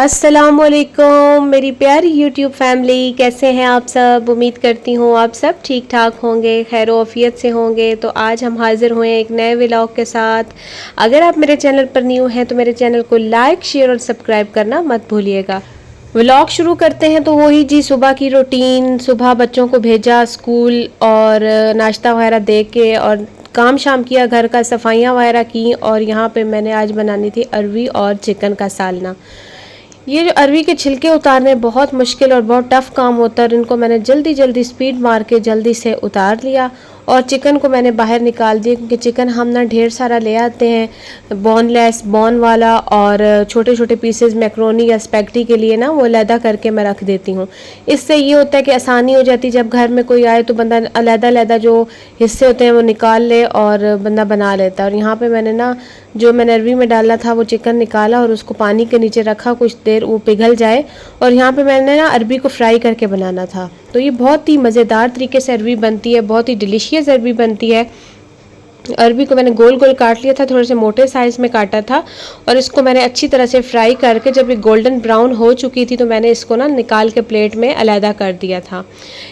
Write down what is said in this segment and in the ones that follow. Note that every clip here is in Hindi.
अस्सलामुअलैकुम मेरी प्यारी यूट्यूब फैमिली, कैसे हैं आप सब। उम्मीद करती हूँ आप सब ठीक ठाक होंगे, खैर आफियत से होंगे। तो आज हम हाज़िर हुए एक नए व्लॉग के साथ। अगर आप मेरे चैनल पर न्यू हैं तो मेरे चैनल को लाइक शेयर और सब्सक्राइब करना मत भूलिएगा। व्लॉग शुरू करते हैं तो वही जी, सुबह की रूटीन। सुबह बच्चों को भेजा स्कूल और नाश्ता वगैरह दे के और काम शाम किया, घर का सफाइयाँ वगैरह की। और यहाँ पे मैंने आज बनानी थी अरवी और चिकन का सालना। ये जो अरवी के छिलके उतारने बहुत मुश्किल और बहुत टफ़ काम होता है, और इनको मैंने जल्दी जल्दी स्पीड मार के जल्दी से उतार लिया। और चिकन को मैंने बाहर निकाल दिया, क्योंकि चिकन हम ना ढेर सारा ले आते हैं, बोनलेस, बोन वाला, और छोटे छोटे पीसेस मैक्रोनी या स्पैगेटी के लिए ना वो अलहदा करके मैं रख देती हूँ। इससे ये होता है कि आसानी हो जाती है, जब घर में कोई आए तो बंदा अलहदा अलहदा जो हिस्से होते हैं वो निकाल ले और बंदा बना लेता है। और यहाँ पे मैंने ना जो मैंने अरवी में डाला था वो चिकन निकाला और उसको पानी के नीचे रखा, कुछ देर वो पिघल जाए। और यहाँ पे मैंने ना अरवी को फ्राई करके बनाना था। तो ये बहुत ही मज़ेदार तरीके से अरवी बनती है, बहुत ही डिलीशियस अरवी बनती है। अरवी को मैंने गोल गोल काट लिया था, थोड़े से मोटे साइज़ में काटा था। और इसको मैंने अच्छी तरह से फ्राई करके जब ये गोल्डन ब्राउन हो चुकी थी तो मैंने इसको ना निकाल के प्लेट में अलहदा कर दिया था।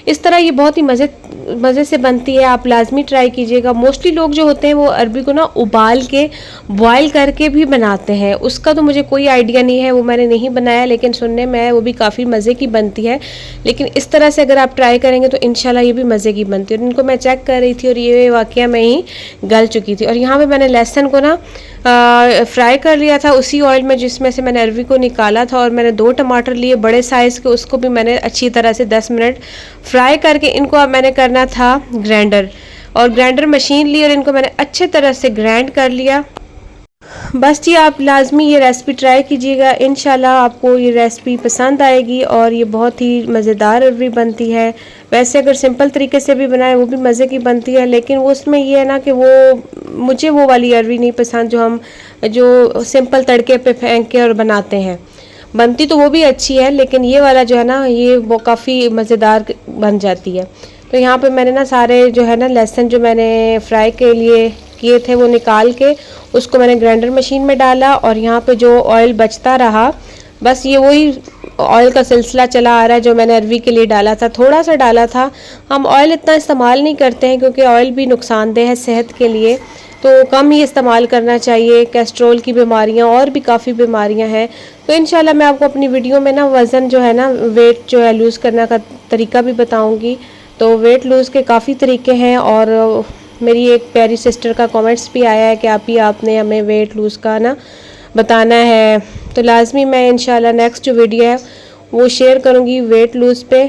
इस तरह ये बहुत ही मज़े से बनती है, आप लाजमी ट्राई कीजिएगा। मोस्टली लोग जो होते हैं वो अरवी को ना उबाल के बॉयल करके भी बनाते हैं, उसका तो मुझे कोई आइडिया नहीं है, वो मैंने नहीं बनाया, लेकिन सुनने में वो भी काफ़ी मज़े की बनती है। लेकिन इस तरह से अगर आप ट्राई करेंगे तो इंशाल्लाह ये भी मज़े की बनती है। और इनको मैं चेक कर रही थी और ये वाकया में ही गल चुकी थी। और यहाँ पे मैंने लहसुन को ना फ्राई कर लिया था उसी ऑयल में जिसमें से मैंने अरवी को निकाला था। और मैंने 2 टमाटर लिए बड़े साइज़ के, उसको भी मैंने अच्छी तरह से 10 मिनट फ्राई करके इनको अब मैंने करना था ग्राइंडर। और ग्राइंडर मशीन ली और इनको मैंने अच्छे तरह से ग्राइंड कर लिया। बस जी, आप लाजमी ये रेसिपी ट्राई कीजिएगा, इंशाल्लाह आपको ये रेसिपी पसंद आएगी। और ये बहुत ही मज़ेदार अरवी बनती है। वैसे अगर सिंपल तरीके से भी बनाए वो भी मज़े की बनती है, लेकिन वो उसमें ये है ना कि मुझे वो वाली अरवी नहीं पसंद जो हम जो सिंपल तड़के पे फेंक के और बनाते हैं। बनती तो वो भी अच्छी है, लेकिन ये वाला जो है ना ये वो काफ़ी मज़ेदार बन जाती है। तो यहाँ पे मैंने ना सारे जो है ना लहसुन जो मैंने फ्राई के लिए किए थे वो निकाल के उसको मैंने ग्राइंडर मशीन में डाला। और यहाँ पे जो ऑयल बचता रहा, बस ये वही ऑयल का सिलसिला चला आ रहा है जो मैंने अरवी के लिए डाला था। थोड़ा सा डाला था, हम ऑयल इतना इस्तेमाल नहीं करते हैं क्योंकि ऑयल भी नुकसानदेह है सेहत के लिए, तो कम ही इस्तेमाल करना चाहिए। कैस्ट्रोल की बीमारियां और भी काफ़ी बीमारियां हैं। तो इंशाल्लाह मैं आपको अपनी वीडियो में ना वज़न जो है ना, वेट जो है लूज़ करने का तरीका भी बताऊँगी। तो वेट लूज़ के काफ़ी तरीके हैं। और मेरी एक प्यारी सिस्टर का कमेंट्स भी आया है कि आपने हमें वेट लूज़ का ना बताना है। तो लाजमी मैं इंशाल्लाह नेक्स्ट जो वीडियो है वो शेयर करूँगी वेट लूज़ पे।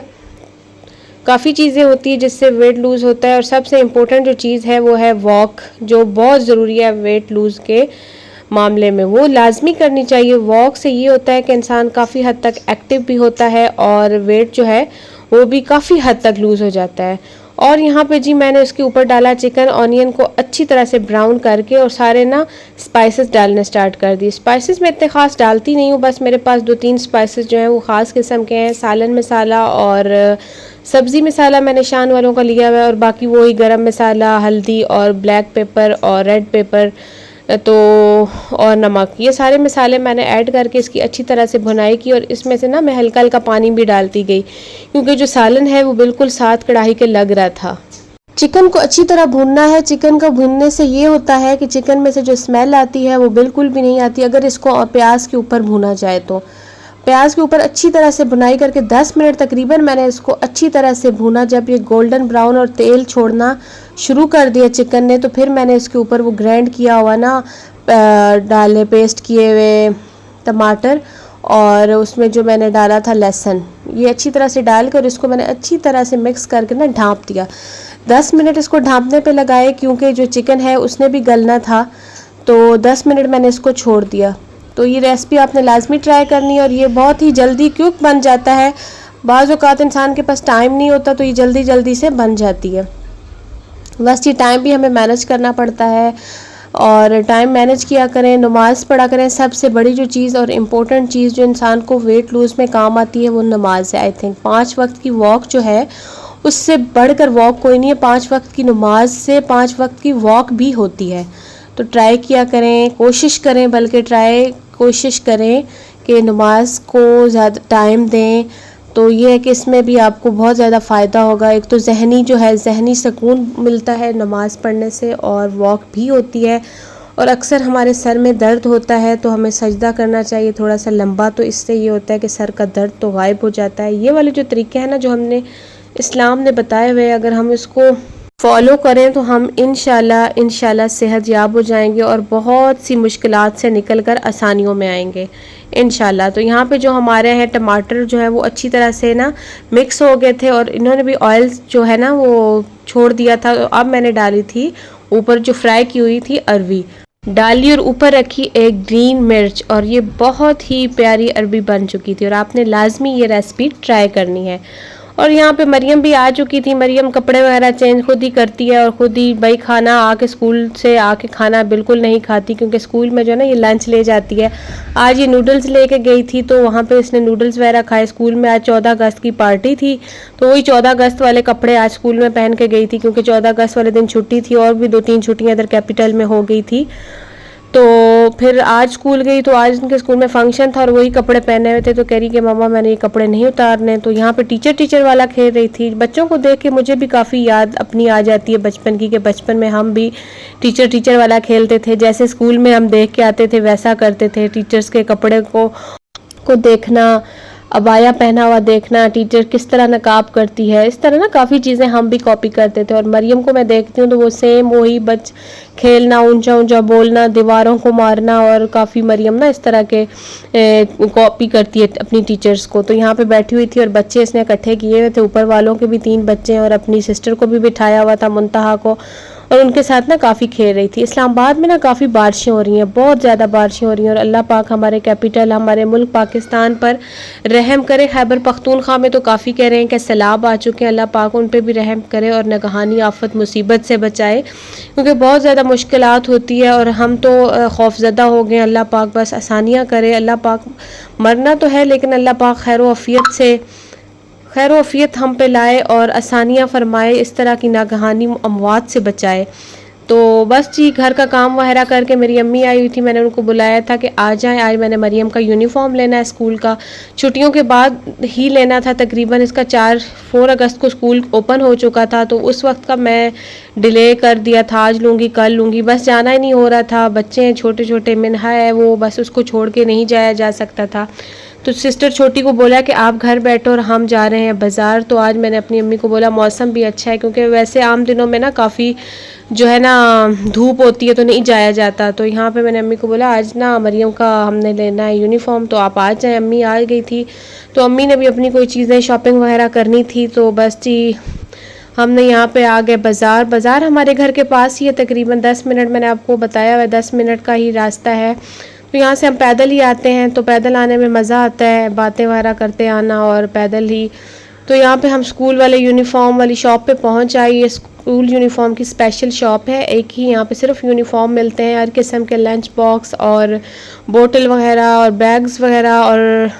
काफ़ी चीज़ें होती है जिससे वेट लूज़ होता है, और सबसे इम्पोर्टेंट जो चीज़ है वो है वॉक, जो बहुत ज़रूरी है वेट लूज़ के मामले में, वो लाजमी करनी चाहिए। वॉक से ये होता है कि इंसान काफ़ी हद तक एक्टिव भी होता है और वेट जो है वो भी काफ़ी हद तक लूज़ हो जाता है। और यहाँ पे जी मैंने उसके ऊपर डाला चिकन, ऑनियन को अच्छी तरह से ब्राउन करके, और सारे ना स्पाइसेस डालने स्टार्ट कर दिए। स्पाइसेस मैं इतने ख़ास डालती नहीं हूँ, बस मेरे पास 2-3 स्पाइसेस जो हैं वो ख़ास किस्म के हैं। सालन मसाला और सब्ज़ी मसाला मैंने शान वालों का लिया हुआ है, और बाकी वही गरम मसाला, हल्दी और ब्लैक पेपर और रेड पेपर तो और नमक, ये सारे मसाले मैंने ऐड करके इसकी अच्छी तरह से भुनाई की। और इसमें से ना मैं हल्का हल्का पानी भी डालती गई, क्योंकि जो सालन है वो बिल्कुल साथ कढ़ाई के लग रहा था। चिकन को अच्छी तरह भूनना है। चिकन को भूनने से ये होता है कि चिकन में से जो स्मेल आती है वो बिल्कुल भी नहीं आती अगर इसको प्याज के ऊपर भूना जाए। तो प्याज के ऊपर अच्छी तरह से भुनाई करके 10 मिनट तकरीबन मैंने इसको अच्छी तरह से भूना। जब ये गोल्डन ब्राउन और तेल छोड़ना शुरू कर दिया चिकन ने, तो फिर मैंने इसके ऊपर वो ग्राइंड किया हुआ ना डाले पेस्ट किए हुए टमाटर, और उसमें जो मैंने डाला था लहसुन, ये अच्छी तरह से डालकर इसको मैंने अच्छी तरह से मिक्स करके ना ढाँप दिया। 10 मिनट इसको ढाँपने पे लगाए, क्योंकि जो चिकन है उसने भी गलना था। तो 10 मिनट मैंने इसको छोड़ दिया। तो ये रेसिपी आपने लाजमी ट्राई करनी है, और ये बहुत ही जल्दी क्विक बन जाता है। बाज़ औक़ात इंसान के पास टाइम नहीं होता तो ये जल्दी जल्दी से बन जाती है। बस ये टाइम भी हमें मैनेज करना पड़ता है, और टाइम मैनेज किया करें, नमाज़ पढ़ा करें। सबसे बड़ी जो चीज़ और इम्पोर्टेंट चीज़ जो इंसान को वेट लूज़ में काम आती है वो नमाज है। आई थिंक 5 वक्त की वॉक जो है उससे बढ़कर वॉक कोई नहीं है। 5 वक्त की नमाज से 5 वक्त की वॉक भी होती है। तो ट्राई किया करें, कोशिश करें कि नमाज को ज़्यादा टाइम दें, तो ये है कि इसमें भी आपको बहुत ज़्यादा फ़ायदा होगा। एक तो ज़हनी जो है ज़हनी सुकून मिलता है नमाज़ पढ़ने से, और वॉक भी होती है। और अक्सर हमारे सर में दर्द होता है तो हमें सजदा करना चाहिए थोड़ा सा लंबा, तो इससे ये होता है कि सर का दर्द तो गायब हो जाता है। ये वाले जो तरीके हैं ना जो हमने इस्लाम ने बताए हुए, अगर हम इसको फॉलो करें तो हम इंशाल्लाह सेहत याब हो जाएंगे और बहुत सी मुश्किलात से निकल कर आसानियों में आएंगे इंशाल्लाह। तो यहाँ पे जो हमारे हैं टमाटर जो है वो अच्छी तरह से ना मिक्स हो गए थे, और इन्होंने भी ऑयल जो है ना वो छोड़ दिया था। तो अब मैंने डाली थी ऊपर जो फ्राई की हुई थी अरवी डाली, और ऊपर रखी एक ग्रीन मिर्च, और ये बहुत ही प्यारी अरबी बन चुकी थी। और आपने लाजमी ये रेसिपी ट्राई करनी है। और यहाँ पे मरियम भी आ चुकी थी। मरियम कपड़े वगैरह चेंज खुद ही करती है, और खुद ही भाई खाना आके स्कूल से आके खाना बिल्कुल नहीं खाती, क्योंकि स्कूल में जो है ना ये लंच ले जाती है। आज ये नूडल्स लेके गई थी तो वहाँ पे इसने नूडल्स वगैरह खाए। स्कूल में आज 14 अगस्त की पार्टी थी, तो वही 14 अगस्त वाले कपड़े आज स्कूल में पहन के गई थी, क्योंकि 14 अगस्त वाले दिन छुट्टी थी और भी 2-3 छुट्टियाँ इधर कैपिटल में हो गई थी। तो फिर आज स्कूल गई तो आज उनके स्कूल में फंक्शन था और वही कपड़े पहने हुए थे, तो कह रही कि मम्मा मैंने ये कपड़े नहीं उतारने। तो यहाँ पे टीचर वाला खेल रही थी। बच्चों को देख के मुझे भी काफ़ी याद अपनी आ जाती है बचपन की, कि बचपन में हम भी टीचर वाला खेलते थे। जैसे स्कूल में हम देख के आते थे वैसा करते थे। टीचर्स के कपड़े को देखना, अबाया पहना हुआ देखना, टीचर किस तरह नकाब करती है, इस तरह ना काफ़ी चीज़ें हम भी कॉपी करते थे। और मरियम को मैं देखती हूँ तो वो सेम वही खेलना, ऊंचा ऊंचा बोलना, दीवारों को मारना, और काफ़ी मरियम ना इस तरह के कॉपी करती है अपनी टीचर्स को। तो यहाँ पे बैठी हुई थी और बच्चे इसने इकट्ठे किए हुए थे। ऊपर वालों के भी 3 बच्चे हैं और अपनी सिस्टर को भी बिठाया हुआ था, मुंतहा को, और उनके साथ ना काफ़ी खेल रही थी। इस्लामाबाद में ना काफ़ी बारिशें हो रही हैं, बहुत ज़्यादा बारिशें हो रही हैं, और अल्लाह पाक हमारे कैपिटल हमारे मुल्क पाकिस्तान पर रहम करे। खैबर पख्तूनख्वा में तो काफ़ी कह रहे हैं कि सैलाब आ चुके हैं, अल्लाह पाक उन पर भी रहम करे और नगहानी आफत मुसीबत से बचाए, क्योंकि बहुत ज़्यादा मुश्किलात होती है और हम तो खौफजदा हो गए। अल्लाह पाक बस आसानियाँ करे। अल्लाह पाक मरना तो है लेकिन अल्लाह पाक खैर वफ़ियत हम पे लाए और आसानियाँ फरमाए, इस तरह की नागहानी अमवात से बचाए। तो बस जी घर का काम वगैरह करके मेरी अम्मी आई हुई थी, मैंने उनको बुलाया था कि आ जाएं। आज मैंने मरियम का यूनिफॉर्म लेना है स्कूल का, छुट्टियों के बाद ही लेना था। तकरीबन इसका 4 अगस्त को स्कूल ओपन हो चुका था, तो उस वक्त का मैं डिले कर दिया था, आज लूँगी कल लूँगी, बस जाना ही नहीं हो रहा था। बच्चे हैं छोटे छोटे, मिनहा है वो, बस उसको छोड़ के नहीं जाया जा सकता था। तो सिस्टर छोटी को बोला कि आप घर बैठो और हम जा रहे हैं बाज़ार। तो आज मैंने अपनी अम्मी को बोला मौसम भी अच्छा है, क्योंकि वैसे आम दिनों में ना काफ़ी जो है ना धूप होती है तो नहीं जाया जाता। तो यहाँ पे मैंने अम्मी को बोला आज ना मरियम का हमने लेना है यूनिफॉर्म, तो आप आ जाएं। अम्मी आ गई थी, तो अम्मी ने भी अपनी कोई चीज़ें शॉपिंग वगैरह करनी थी। तो बस जी हमने यहाँ पे आ गए बाज़ार हमारे घर के पास ही है, तकरीबन 10 मिनट, मैंने आपको बताया हुआ 10 मिनट का ही रास्ता है। तो यहाँ से हम पैदल ही आते हैं, तो पैदल आने में मज़ा आता है, बातें वगैरह करते आना और पैदल ही। तो यहाँ पे हम स्कूल वाले यूनिफॉर्म वाली शॉप पे पहुँच आए। ये स्कूल यूनिफॉर्म की स्पेशल शॉप है, एक ही यहाँ पे सिर्फ यूनिफॉर्म मिलते हैं, हर किस्म के लंच बॉक्स और बोतल वगैरह और बैग्स वगैरह और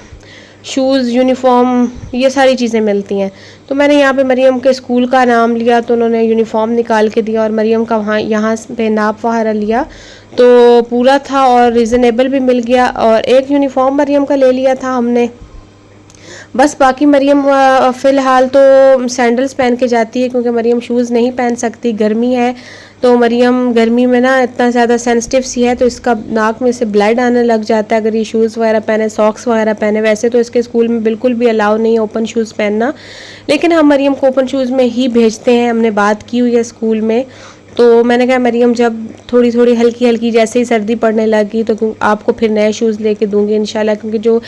शूज़, यूनिफॉर्म, ये सारी चीज़ें मिलती हैं। तो मैंने यहाँ पे मरियम के स्कूल का नाम लिया, तो उन्होंने यूनिफॉर्म निकाल के दिया और मरियम का वहाँ यहाँ पे नाप वगैरह लिया, तो पूरा था और रिजनेबल भी मिल गया। और एक यूनिफॉर्म मरियम का ले लिया था हमने। बस बाकी मरियम फ़िलहाल तो सैंडल्स पहन के जाती है, क्योंकि मरियम शूज़ नहीं पहन सकती, गर्मी है। तो मरियम गर्मी में ना इतना ज़्यादा सेंसिटिव सी है, तो इसका नाक में से ब्लड आने लग जाता है अगर ये शूज़ वगैरह पहने, सॉक्स वगैरह पहने। वैसे तो इसके स्कूल में बिल्कुल भी अलाउ नहीं है ओपन शूज़ पहनना, लेकिन हम मरियम को ओपन शूज़ में ही भेजते हैं, हमने बात की हुई है स्कूल में। तो मैंने कहा मरियम जब थोड़ी थोड़ी हल्की हल्की जैसे ही सर्दी पड़ने लगी तो आपको फिर नए शूज़ लेके दूँगी इंशाल्लाह, क्योंकि जो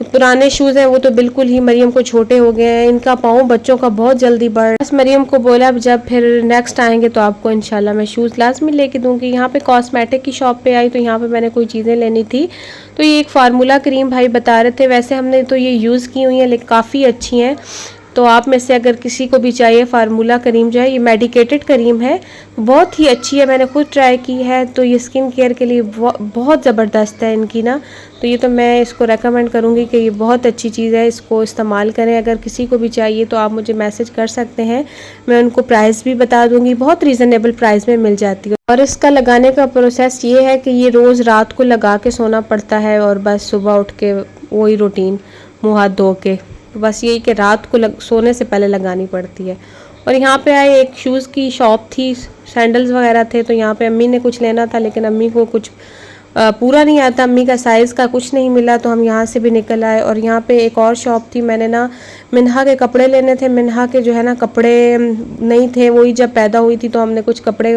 पुराने शूज़ हैं वो तो बिल्कुल ही मरियम को छोटे हो गए हैं, इनका पाँव बच्चों का बहुत जल्दी बढ़। बस मरियम को बोला जब फिर नेक्स्ट आएंगे तो आपको इंशाल्लाह मैं शूज़ लाजमी लेके दूंगी। यहाँ पे कॉस्मेटिक की शॉप पे आई, तो यहाँ पे मैंने कोई चीज़ें लेनी थी, तो ये एक फार्मूला क्रीम भाई बता रहे थे, वैसे हमने तो ये यूज़ की हुई है लेकिन काफ़ी अच्छी हैं। तो आप में से अगर किसी को भी चाहिए, फार्मूला क्रीम जो है ये मेडिकेटेड क्रीम है, बहुत ही अच्छी है, मैंने खुद ट्राई की है। तो ये स्किन केयर के लिए बहुत ज़बरदस्त है इनकी ना। तो ये तो मैं इसको रेकमेंड करूँगी कि ये बहुत अच्छी चीज़ है, इसको इस्तेमाल करें। अगर किसी को भी चाहिए तो आप मुझे मैसेज कर सकते हैं, मैं उनको प्राइस भी बता दूँगी, बहुत रीज़नेबल प्राइस में मिल जाती है। और इसका लगाने का प्रोसेस ये है कि ये रोज़ रात को लगा के सोना पड़ता है और बस सुबह उठ के वही रूटीन, मुँह हाथ धो के, तो बस यही कि रात को सोने से पहले लगानी पड़ती है। और यहाँ पे आए, एक शूज़ की शॉप थी, सैंडल्स वगैरह थे, तो यहाँ पे अम्मी ने कुछ लेना था, लेकिन अम्मी को कुछ पूरा नहीं आता, अम्मी का साइज़ का कुछ नहीं मिला, तो हम यहाँ से भी निकल आए। और यहाँ पे एक और शॉप थी, मैंने ना मिन्हा के कपड़े लेने थे। मिन्हा के जो है ना कपड़े नहीं थे, वही जब पैदा हुई थी तो हमने कुछ कपड़े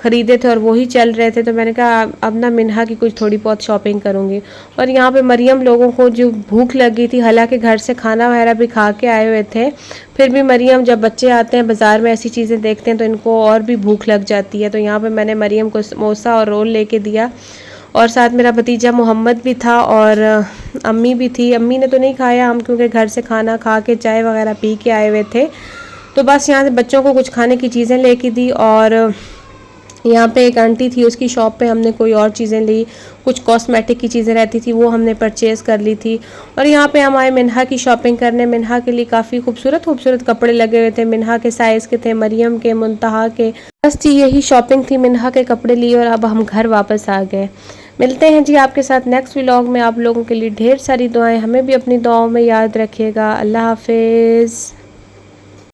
ख़रीदे थे और वही चल रहे थे, तो मैंने कहा अब ना मिन्हा की कुछ थोड़ी बहुत शॉपिंग करूँगी। और यहाँ पे मरियम लोगों को जो भूख लगी थी, हालांकि घर से खाना वगैरह भी खा के आए हुए थे, फिर भी मरियम, जब बच्चे आते हैं बाज़ार में ऐसी चीज़ें देखते हैं तो इनको और भी भूख लग जाती है। तो यहाँ पे मैंने मरियम को समोसा और रोल लेके दिया, और साथ मेरा भतीजा मोहम्मद भी था और अम्मी भी थी। अम्मी ने तो नहीं खाया, हम क्योंकि घर से खाना खा के चाय वगैरह पी के आए हुए थे, तो बस यहाँ से बच्चों को कुछ खाने की चीज़ें लेके दी। और यहाँ पे एक आंटी थी, उसकी शॉप पे हमने कोई और चीज़ें ली, कुछ कॉस्मेटिक की चीज़ें रहती थी वो हमने परचेज़ कर ली थी। और यहाँ पे हम आए मिन्हा की शॉपिंग करने। मिन्हा के लिए काफ़ी खूबसूरत खूबसूरत कपड़े लगे हुए थे, मिन्हा के साइज़ के थे, मरियम के, मुंतहा के, बस जी यही शॉपिंग थी, मिन्हा के कपड़े लिए और अब हम घर वापस आ गए। मिलते हैं जी आपके साथ नेक्स्ट व्लॉग में। आप लोगों के लिए ढेर सारी दुआएं, हमें भी अपनी दुआओं में याद रखिएगा। अल्लाह हाफिज़।